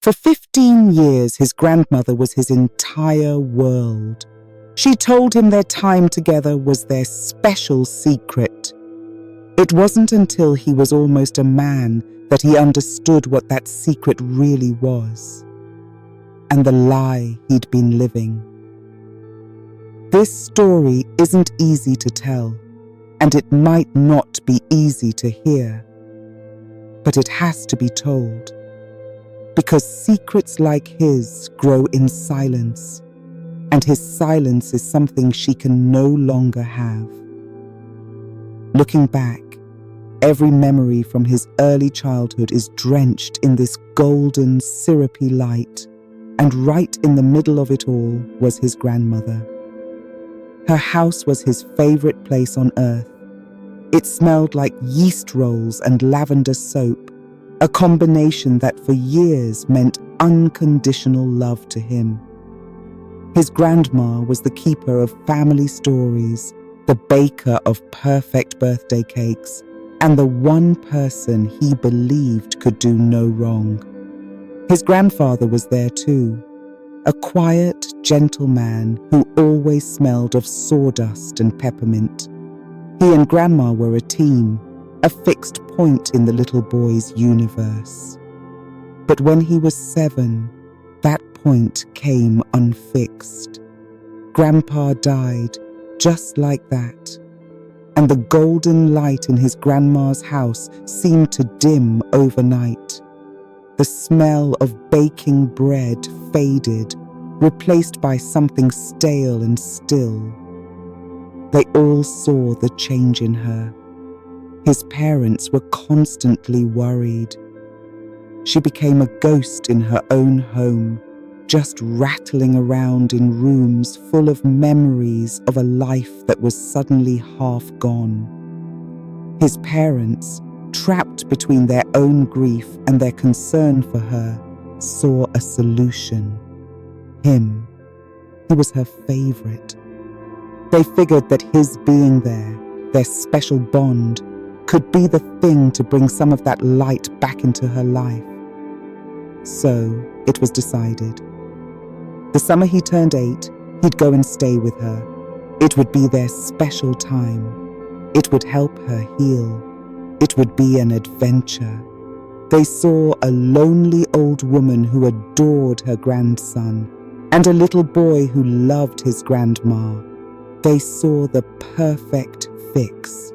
For 15 years, his grandmother was his entire world. She told him their time together was their special secret. It wasn't until he was almost a man that he understood what that secret really was, and the lie he'd been living. This story isn't easy to tell, and it might not be easy to hear, but it has to be told, because secrets like his grow in silence, and his silence is something she can no longer have. Looking back, every memory from his early childhood is drenched in this golden, syrupy light, and right in the middle of it all was his grandmother. Her house was his favorite place on earth. It smelled like yeast rolls and lavender soap, a combination that for years meant unconditional love to him. His grandma was the keeper of family stories, the baker of perfect birthday cakes, and the one person he believed could do no wrong. His grandfather was there too, a quiet, gentle man who always smelled of sawdust and peppermint. He and Grandma were a team, a fixed point in the little boy's universe. But when he was 7, that point came unfixed. Grandpa died just like that, and the golden light in his grandma's house seemed to dim overnight. The smell of baking bread faded, replaced by something stale and still. They all saw the change in her. His parents were constantly worried. She became a ghost in her own home, just rattling around in rooms full of memories of a life that was suddenly half gone. His parents, trapped between their own grief and their concern for her, saw a solution. Him. He was her favorite. They figured that his being there, their special bond, could be the thing to bring some of that light back into her life. So it was decided. The summer he turned 8, he'd go and stay with her. It would be their special time. It would help her heal. It would be an adventure. They saw a lonely old woman who adored her grandson, and a little boy who loved his grandma. They saw the perfect fix.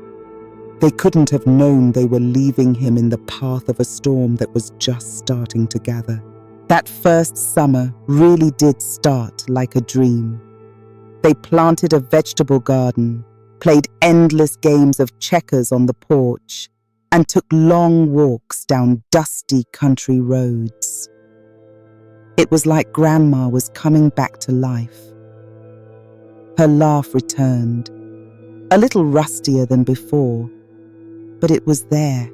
They couldn't have known they were leaving him in the path of a storm that was just starting to gather. That first summer really did start like a dream. They planted a vegetable garden, played endless games of checkers on the porch, and took long walks down dusty country roads. It was like Grandma was coming back to life. Her laugh returned, a little rustier than before, but it was there.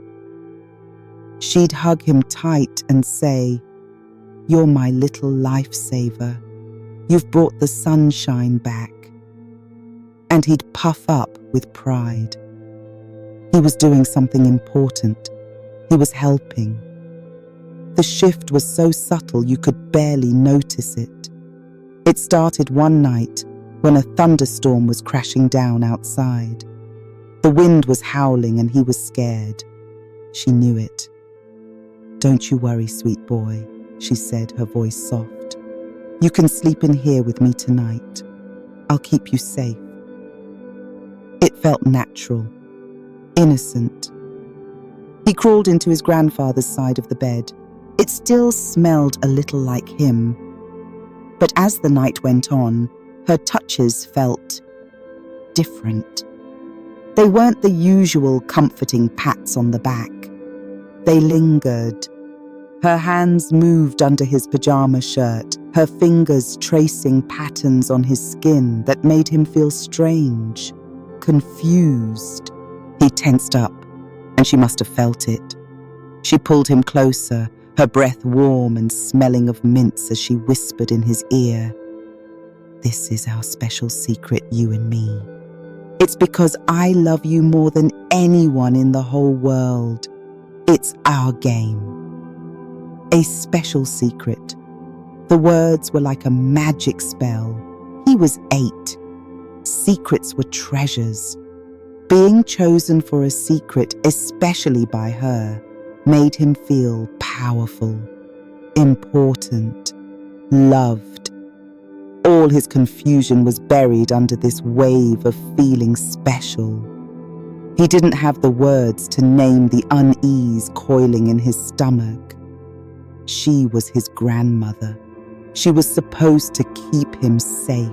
She'd hug him tight and say, "You're my little lifesaver. You've brought the sunshine back." And he'd puff up with pride. He was doing something important. He was helping. The shift was so subtle you could barely notice it. It started one night when a thunderstorm was crashing down outside. The wind was howling and he was scared. She knew it. "Don't you worry, sweet boy," she said, her voice soft. "You can sleep in here with me tonight. I'll keep you safe." It felt natural, innocent. He crawled into his grandfather's side of the bed. It still smelled a little like him. But as the night went on, her touches felt different. They weren't the usual comforting pats on the back. They lingered. Her hands moved under his pajama shirt, her fingers tracing patterns on his skin that made him feel strange, confused. He tensed up, and she must have felt it. She pulled him closer, her breath warm and smelling of mints as she whispered in his ear, "This is our special secret, you and me. It's because I love you more than anyone in the whole world. It's our game." A special secret. The words were like a magic spell. He was 8. Secrets were treasures. Being chosen for a secret, especially by her, made him feel powerful, important, loved. All his confusion was buried under this wave of feeling special. He didn't have the words to name the unease coiling in his stomach. She was his grandmother. She was supposed to keep him safe.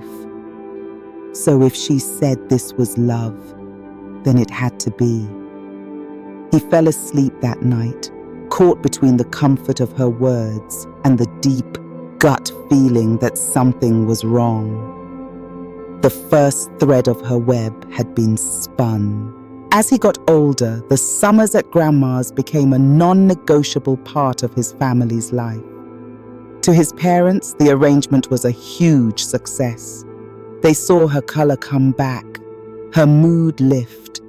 So if she said this was love, then it had to be. He fell asleep that night, caught between the comfort of her words and the deep gut feeling that something was wrong. The first thread of her web had been spun. As he got older, the summers at Grandma's became a non-negotiable part of his family's life. To his parents, the arrangement was a huge success. They saw her color come back, her mood lift.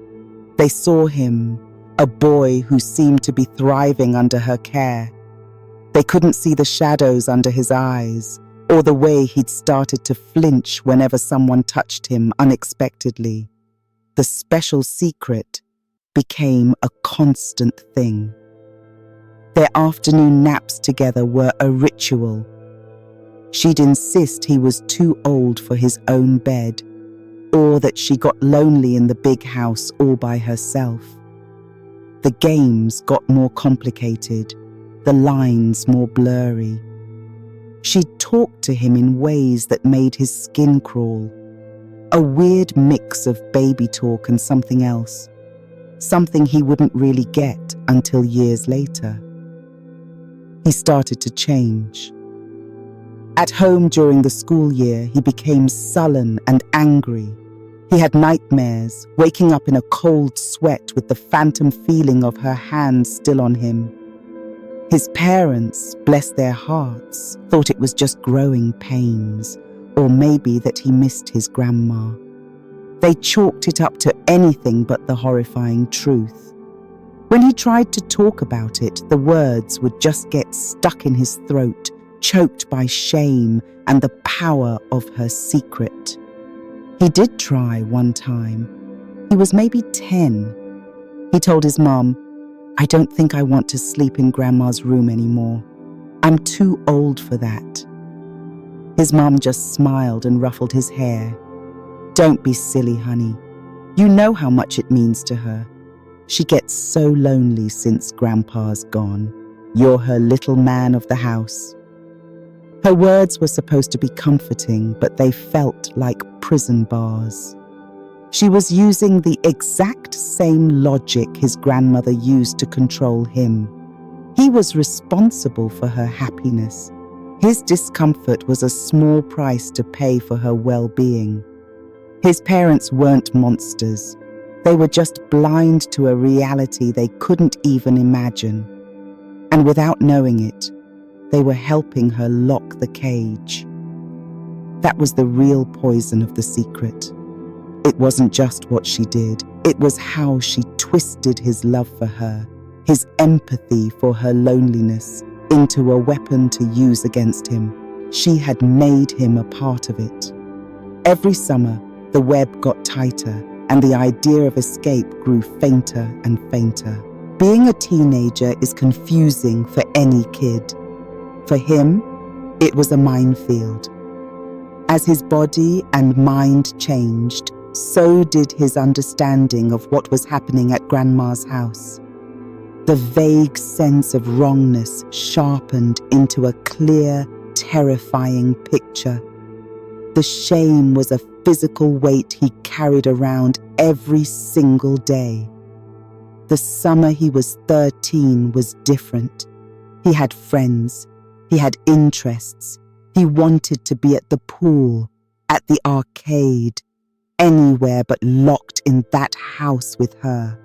They saw him, a boy who seemed to be thriving under her care. They couldn't see the shadows under his eyes, or the way he'd started to flinch whenever someone touched him unexpectedly. The special secret became a constant thing. Their afternoon naps together were a ritual. She'd insist he was too old for his own bed, or that she got lonely in the big house all by herself. The games got more complicated, the lines more blurry. She'd talk to him in ways that made his skin crawl, a weird mix of baby talk and something else, something he wouldn't really get until years later. He started to change. At home during the school year, he became sullen and angry. He had nightmares, waking up in a cold sweat with the phantom feeling of her hands still on him. His parents, bless their hearts, thought it was just growing pains, or maybe that he missed his grandma. They chalked it up to anything but the horrifying truth. When he tried to talk about it, the words would just get stuck in his throat, choked by shame and the power of her secret. He did try one time. He was maybe 10. He told his mom, "I don't think I want to sleep in Grandma's room anymore. I'm too old for that." His mom just smiled and ruffled his hair. "Don't be silly, honey. You know how much it means to her. She gets so lonely since Grandpa's gone. You're her little man of the house." Her words were supposed to be comforting, but they felt like prison bars. She was using the exact same logic his grandmother used to control him. He was responsible for her happiness. His discomfort was a small price to pay for her well-being. His parents weren't monsters. They were just blind to a reality they couldn't even imagine. And without knowing it, they were helping her lock the cage. That was the real poison of the secret. It wasn't just what she did, it was how she twisted his love for her, his empathy for her loneliness, into a weapon to use against him. She had made him a part of it. Every summer, the web got tighter, and the idea of escape grew fainter and fainter. Being a teenager is confusing for any kid. For him, it was a minefield. As his body and mind changed, so did his understanding of what was happening at Grandma's house. The vague sense of wrongness sharpened into a clear, terrifying picture. The shame was a physical weight he carried around every single day. The summer he was 13 was different. He had friends. He had interests. He wanted to be at the pool, at the arcade, anywhere but locked in that house with her.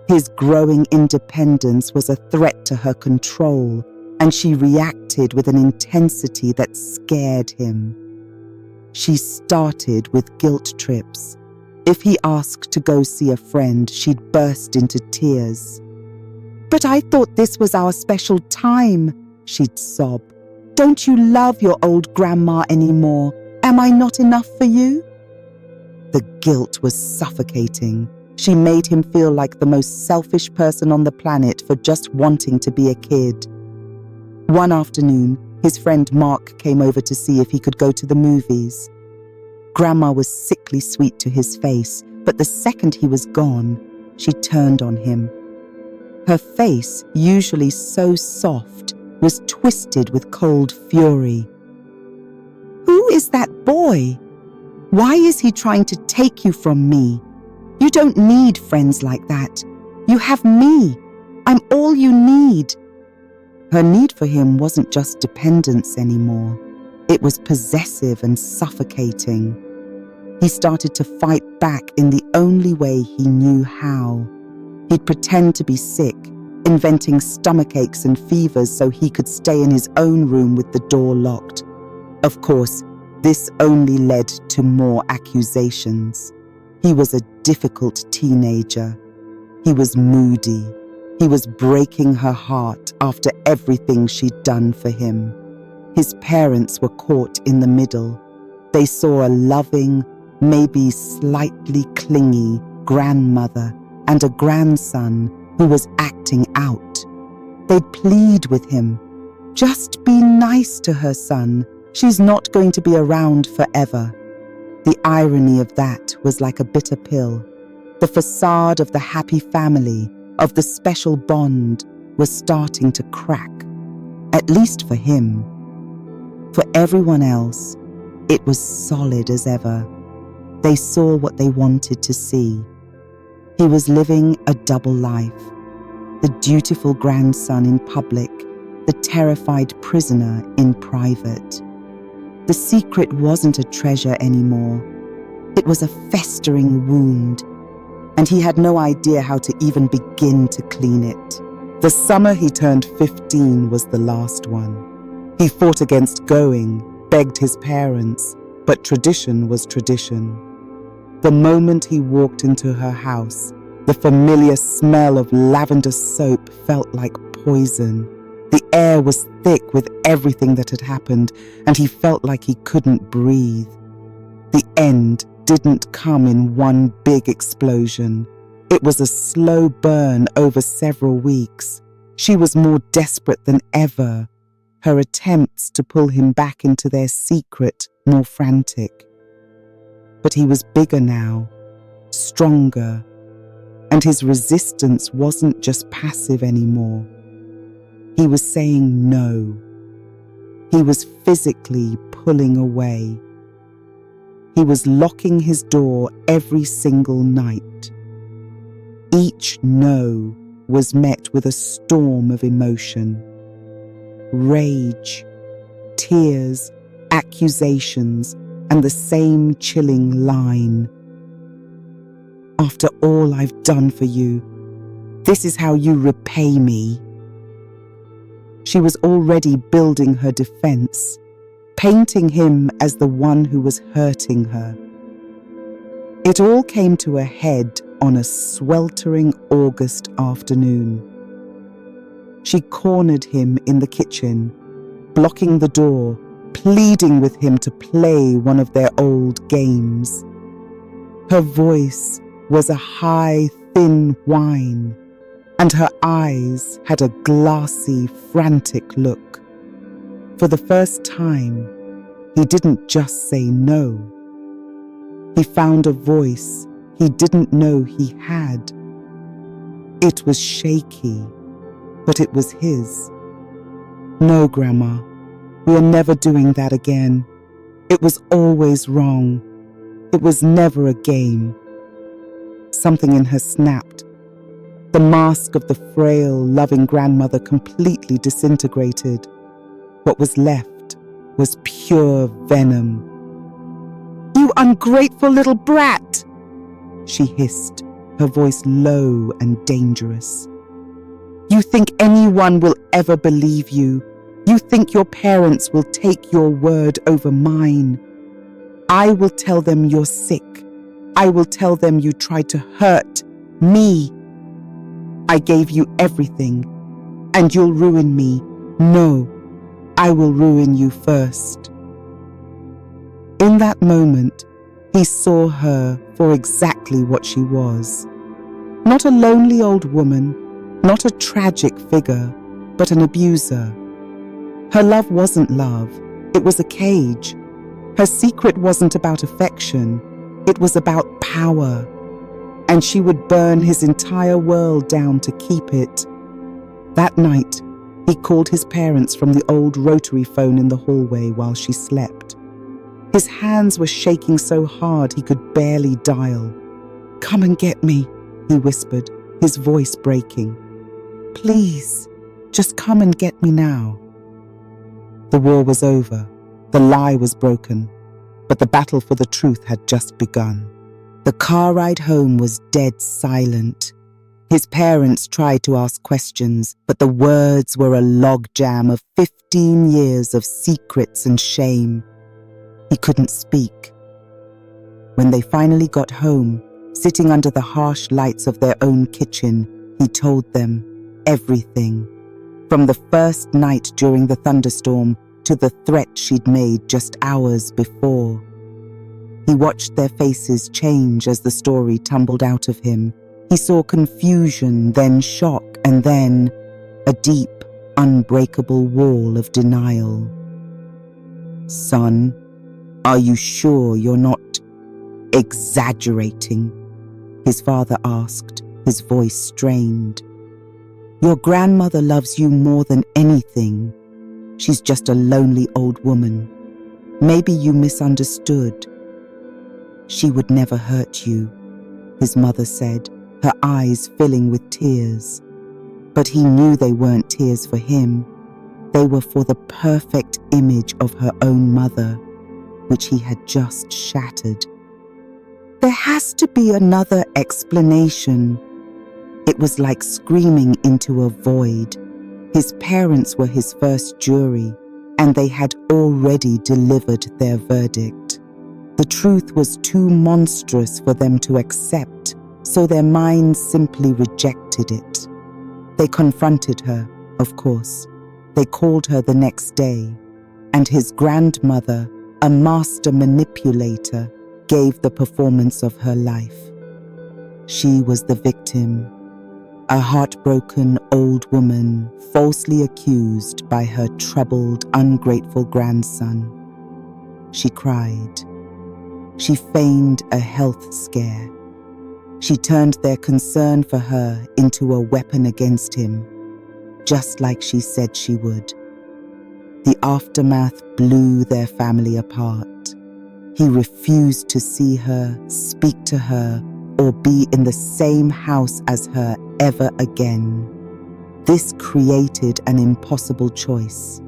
His growing independence was a threat to her control, and she reacted with an intensity that scared him. She started with guilt trips. If he asked to go see a friend, she'd burst into tears. "But I thought this was our special time. she'd sob. "Don't you love your old grandma anymore? Am I not enough for you?" The guilt was suffocating. She made him feel like the most selfish person on the planet for just wanting to be a kid. One afternoon, his friend Mark came over to see if he could go to the movies. Grandma was sickly sweet to his face, but the second he was gone, she turned on him. Her face, usually so soft, was twisted with cold fury. "Who is that boy? Why is he trying to take you from me? You don't need friends like that. You have me. I'm all you need." Her need for him wasn't just dependence anymore. It was possessive and suffocating. He started to fight back in the only way he knew how. He'd pretend to be sick, inventing stomach aches and fevers so he could stay in his own room with the door locked. Of course, this only led to more accusations. He was a difficult teenager. He was moody. He was breaking her heart after everything she'd done for him. His parents were caught in the middle. They saw a loving, maybe slightly clingy grandmother and a grandson who was acting out. They'd plead with him, "Just be nice to her, son. She's not going to be around forever." The irony of that was like a bitter pill. The facade of the happy family, of the special bond, was starting to crack, at least for him. For everyone else, it was solid as ever. They saw what they wanted to see. He was living a double life. The dutiful grandson in public, the terrified prisoner in private. The secret wasn't a treasure anymore. It was a festering wound, and he had no idea how to even begin to clean it. The summer he turned 15 was the last one. He fought against going, begged his parents, but tradition was tradition. The moment he walked into her house, the familiar smell of lavender soap felt like poison. The air was thick with everything that had happened, and he felt like he couldn't breathe. The end didn't come in one big explosion. It was a slow burn over several weeks. She was more desperate than ever, her attempts to pull him back into their secret more frantic. But he was bigger now, stronger, and his resistance wasn't just passive anymore. He was saying no. He was physically pulling away. He was locking his door every single night. Each no was met with a storm of emotion. Rage, tears, accusations, and the same chilling line. "After all I've done for you, this is how you repay me." She was already building her defense, painting him as the one who was hurting her. It all came to a head on a sweltering August afternoon. She cornered him in the kitchen, blocking the door, pleading with him to play one of their old games. Her voice was a high, thin whine, and her eyes had a glassy, frantic look. For the first time, he didn't just say no. He found a voice he didn't know he had. It was shaky, but it was his. "No, Grandma, we are never doing that again. It was always wrong. It was never a game." Something in her snapped. The mask of the frail, loving grandmother completely disintegrated. What was left was pure venom. "You ungrateful little brat!" she hissed, her voice low and dangerous. "You think anyone will ever believe you? You think your parents will take your word over mine? I will tell them you're sick. I will tell them you tried to hurt me. I gave you everything, and you'll ruin me. No, I will ruin you first." In that moment, he saw her for exactly what she was. Not a lonely old woman, not a tragic figure, but an abuser. Her love wasn't love, it was a cage. Her secret wasn't about affection, it was about power. And she would burn his entire world down to keep it. That night, he called his parents from the old rotary phone in the hallway while she slept. His hands were shaking so hard he could barely dial. "Come and get me," he whispered, his voice breaking. "Please, just come and get me now." The war was over, the lie was broken, but the battle for the truth had just begun. The car ride home was dead silent. His parents tried to ask questions, but the words were a logjam of 15 years of secrets and shame. He couldn't speak. When they finally got home, sitting under the harsh lights of their own kitchen, he told them everything. From the first night during the thunderstorm to the threat she'd made just hours before. He watched their faces change as the story tumbled out of him. He saw confusion, then shock, and then a deep, unbreakable wall of denial. "Son, are you sure you're not exaggerating?" his father asked, his voice strained. "Your grandmother loves you more than anything. She's just a lonely old woman. Maybe you misunderstood." "She would never hurt you," his mother said, her eyes filling with tears. But he knew they weren't tears for him. They were for the perfect image of her own mother, which he had just shattered. "There has to be another explanation." It was like screaming into a void. His parents were his first jury, and they had already delivered their verdict. The truth was too monstrous for them to accept, so their minds simply rejected it. They confronted her, of course. They called her the next day, and his grandmother, a master manipulator, gave the performance of her life. She was the victim, a heartbroken old woman falsely accused by her troubled, ungrateful grandson. She cried. She feigned a health scare. She turned their concern for her into a weapon against him, just like she said she would. The aftermath blew their family apart. He refused to see her, speak to her, or be in the same house as her ever again. This created an impossible choice.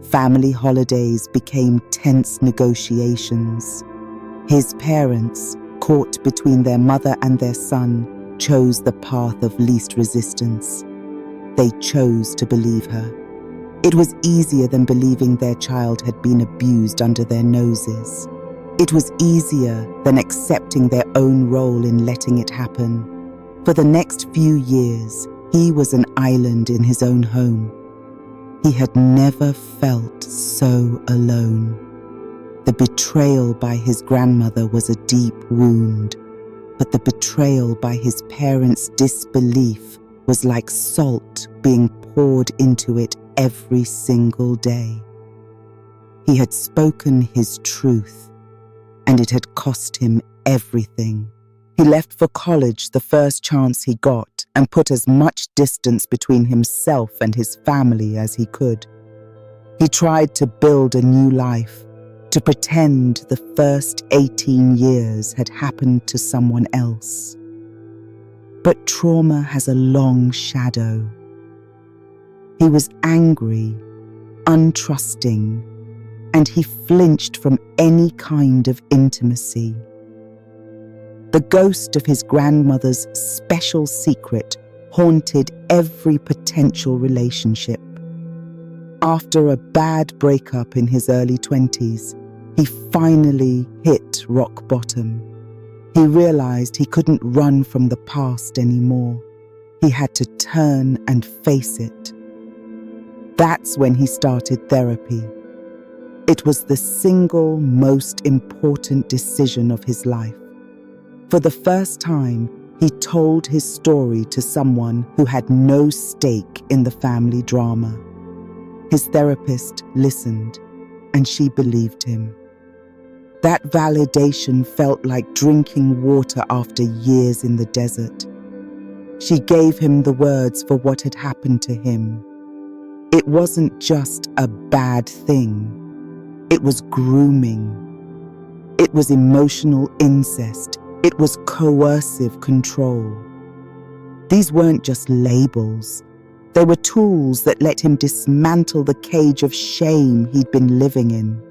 Family holidays became tense negotiations. His parents, caught between their mother and their son, chose the path of least resistance. They chose to believe her. It was easier than believing their child had been abused under their noses. It was easier than accepting their own role in letting it happen. For the next few years, he was an island in his own home. He had never felt so alone. The betrayal by his grandmother was a deep wound, but the betrayal by his parents' disbelief was like salt being poured into it every single day. He had spoken his truth, and it had cost him everything. He left for college the first chance he got and put as much distance between himself and his family as he could. He tried to build a new life, to pretend the first 18 years had happened to someone else. But trauma has a long shadow. He was angry, untrusting, and he flinched from any kind of intimacy. The ghost of his grandmother's special secret haunted every potential relationship. After a bad breakup in his early 20s, he finally hit rock bottom. He realized he couldn't run from the past anymore. He had to turn and face it. That's when he started therapy. It was the single most important decision of his life. For the first time, he told his story to someone who had no stake in the family drama. His therapist listened, and she believed him. That validation felt like drinking water after years in the desert. She gave him the words for what had happened to him. It wasn't just a bad thing. It was grooming. It was emotional incest. It was coercive control. These weren't just labels. They were tools that let him dismantle the cage of shame he'd been living in.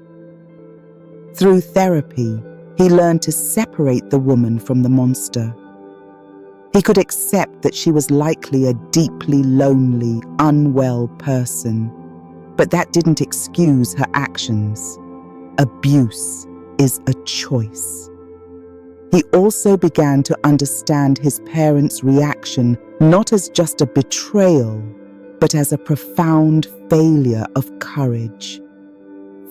Through therapy, he learned to separate the woman from the monster. He could accept that she was likely a deeply lonely, unwell person, but that didn't excuse her actions. Abuse is a choice. He also began to understand his parents' reaction not as just a betrayal, but as a profound failure of courage.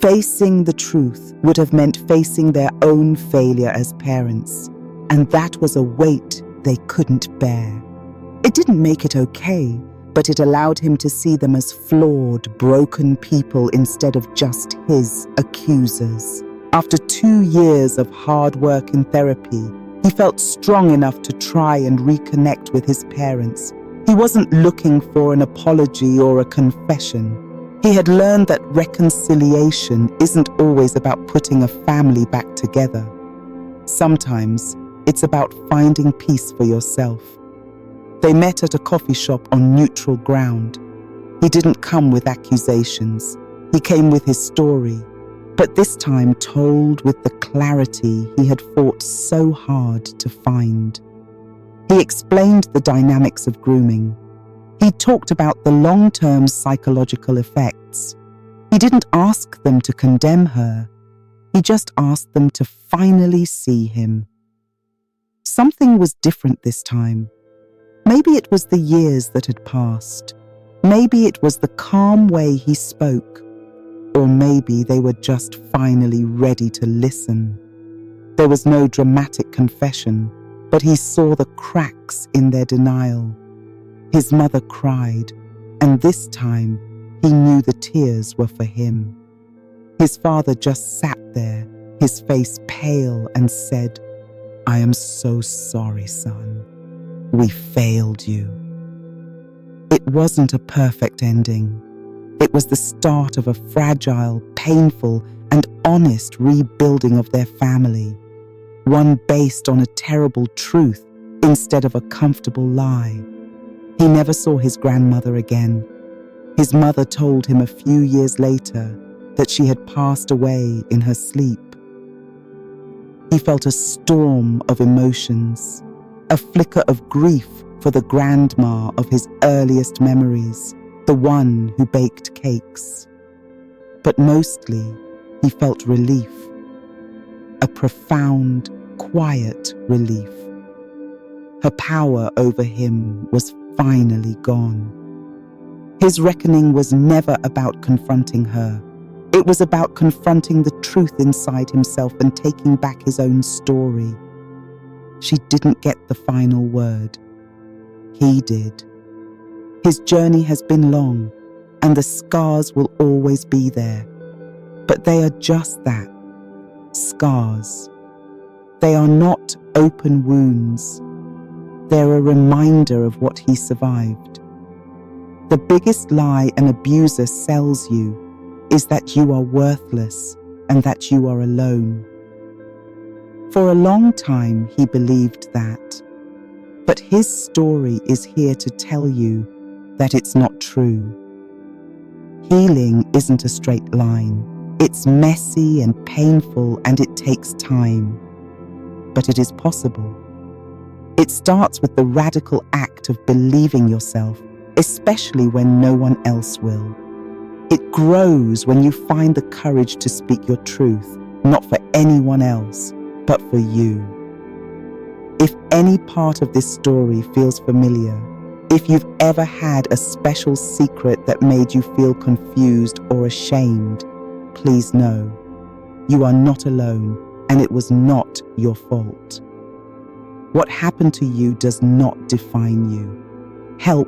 Facing the truth would have meant facing their own failure as parents, and that was a weight they couldn't bear. It didn't make it okay, but it allowed him to see them as flawed, broken people instead of just his accusers. After 2 years of hard work in therapy, he felt strong enough to try and reconnect with his parents. He wasn't looking for an apology or a confession. He had learned that reconciliation isn't always about putting a family back together. Sometimes it's about finding peace for yourself. They met at a coffee shop on neutral ground. He didn't come with accusations. He came with his story, but this time told with the clarity he had fought so hard to find. He explained the dynamics of grooming. He talked about the long-term psychological effects. He didn't ask them to condemn her. He just asked them to finally see him. Something was different this time. Maybe it was the years that had passed. Maybe it was the calm way he spoke. Or maybe they were just finally ready to listen. There was no dramatic confession, but he saw the cracks in their denial. His mother cried, and this time he knew the tears were for him. His father just sat there, his face pale, and said, "I am so sorry, son. We failed you." It wasn't a perfect ending. It was the start of a fragile, painful, and honest rebuilding of their family, one based on a terrible truth instead of a comfortable lie. He never saw his grandmother again. His mother told him a few years later that she had passed away in her sleep. He felt a storm of emotions, a flicker of grief for the grandma of his earliest memories, the one who baked cakes. But mostly, he felt relief, a profound, quiet relief. Her power over him was finally gone. His reckoning was never about confronting her. It was about confronting the truth inside himself and taking back his own story. She didn't get the final word. He did. His journey has been long, and the scars will always be there. But they are just that, scars. They are not open wounds. They're a reminder of what he survived. The biggest lie an abuser sells you is that you are worthless and that you are alone. For a long time, he believed that. But his story is here to tell you that it's not true. Healing isn't a straight line. It's messy and painful, and it takes time. But it is possible. It starts with the radical act of believing yourself, especially when no one else will. It grows when you find the courage to speak your truth, not for anyone else, but for you. If any part of this story feels familiar, If you've ever had a special secret that made you feel confused or ashamed, please know you are not alone and it was not your fault. What happened to you does not define you. Help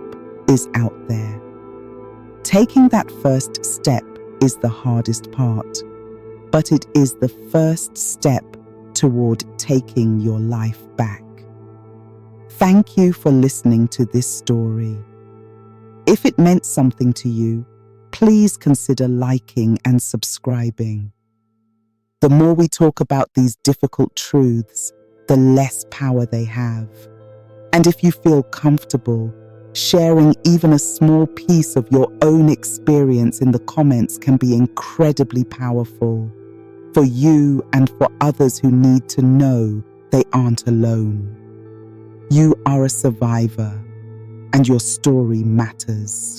is out there. Taking that first step is the hardest part, but it is the first step toward taking your life back. Thank you for listening to this story. If it meant something to you, please consider liking and subscribing. The more we talk about these difficult truths, the less power they have. And if you feel comfortable, sharing even a small piece of your own experience in the comments can be incredibly powerful for you and for others who need to know they aren't alone. You are a survivor, and your story matters.